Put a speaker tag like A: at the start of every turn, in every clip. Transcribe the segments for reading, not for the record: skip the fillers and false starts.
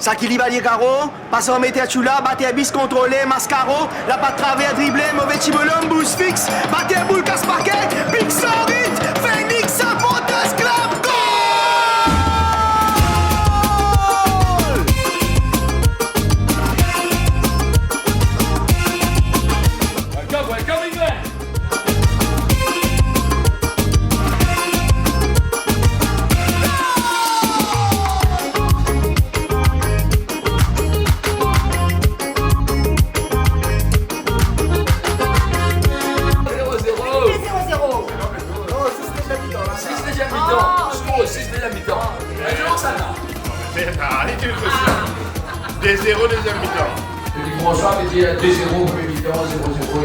A: Ça qui livalier Caro, passe en métier chula, batte bis contrôlé, mascaro, la patte travers dribblé, mauvais tibolum, boost fixe, batte boule casse parquet, pique sans vite, Phoenix, ça monte, clap, goal!
B: Welcome, England!
C: Allez, tu le fais. Des 0 deuxième mi-temps.
D: Le dimanche soir, il dit 2-0 premier mi-temps, 0-0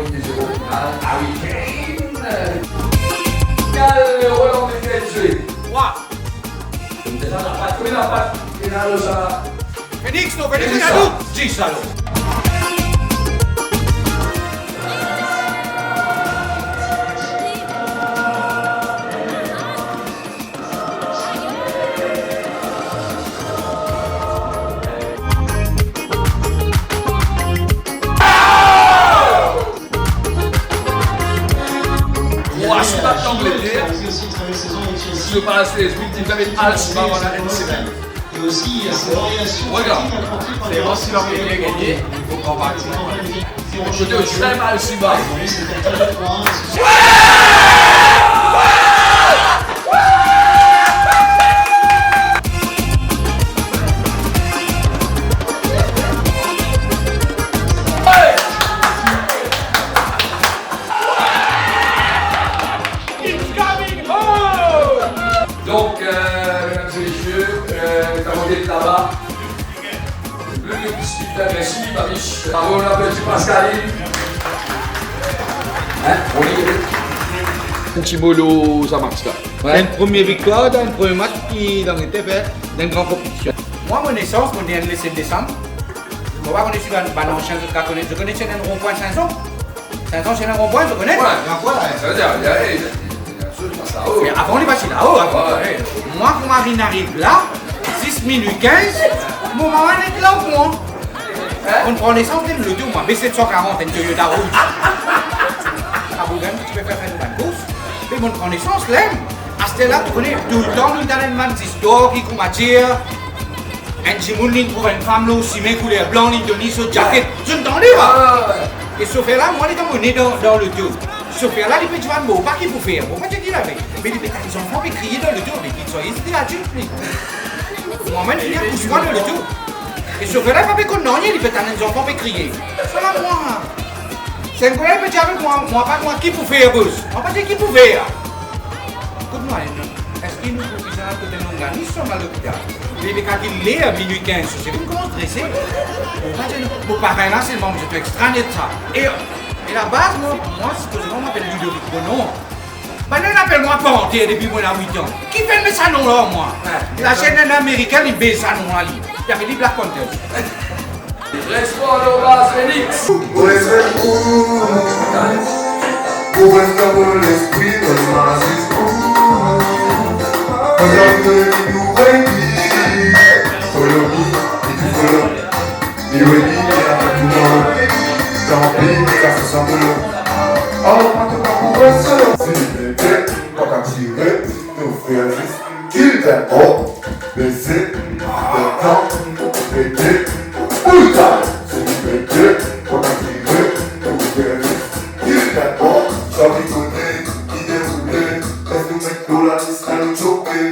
D: et 2-0 final. Harry Kane. Finale Roland Desquets.
A: 3.
D: Combien de pattes? Finale ça.
A: Phoenix, non, Phoenix, c'est à nous! 10 alors!
D: Je passe les ultimes avec Alcima dans la NCM.
E: Et aussi, ces variations.
D: Regarde,
B: c'est bon si l'Angleterre a gagné, il faut prendre parti.
D: je te j'aime Alcima. Donc, mesdames et messieurs, nous avons des là-bas. Le super merci, Babiche. Bravo, la petite Pascaline. Hein, on y est. Un petit mollo, ça marche là.
F: C'est une première victoire dans le premier match qui a été fait dans une grande compétition.
G: Moi, mon naissance, mon né le 7 décembre. Je ne sais pas si je connais. Je connais un rond-point Saint-Jean. Saint-Jean, c'est un rond-point, je connais.
D: Ouais, ça veut dire, il y a
G: mais avant, on est passé là-haut. Moi, quand Marine arrive là, 6 minutes 15, mon maman est là au point. On prend l'essence de le deux, moi, B740, une Toyota rouge. À Bougan, tu peux faire une course. Puis on prend l'essence, là. À ce là, tu connais tout le temps, nous avons une histoire qui commence à dire. Un Jimoun trouve une femme là aussi, mais couleur blanc, l'Indonésie, jacket. Je n'entendais pas. Et ce fait là, moi, il est emmené dans le tour. Ce fait là, il peut dire, bon, pas qu'il faut faire. Bon, pas te dire avec. Mais les enfants peuvent crier dans le tour, mais ils sont hésités à dire. Moi-même, je viens pousse-moi dans le tour. Et ce fait là, il peut qu'on n'en il peut les enfants peuvent crier. Ça va, moi. C'est un collègue qui peut dire avec moi, pas moi, qui peut faire, boss. On va dire qui peut faire. Écoute-moi, est-ce qu'il nous faut que ça côté de l'organisme à l'hôpital? Mais quand il est à minuit 15, c'est une grosse dressée. Mon parrain là, c'est le membre, je suis extrañé de ça. Et la base, moi, supposément, on m'appelle Ludovic Bonon. Ben, on appelle-moi Panthère depuis mon 8 ans. Qui fait le salon là, moi? La chaîne américaine, il baisse ça, non, là. Il y avait les Black Panthers.
D: L'espoir de base, Phoenix.
H: Gouverneur l'esprit de l'Asie. Un homme de nouvelle vie. Colombie, et du Colombie. Et oui, il y a tout le monde. Tant pis, ça se sent de l'eau. Oh, pas de pas pour rester. Si bébé, quand on tirait, nous faire juste qu'il t'aime. Oh, baiser, le temps, bébé, putain. Si bébé, quand on tirait, nous faire juste qu'il t'aime. Oh, sans rigoler, qui déroulait, laisse-nous mettre dans la liste à nous choquer.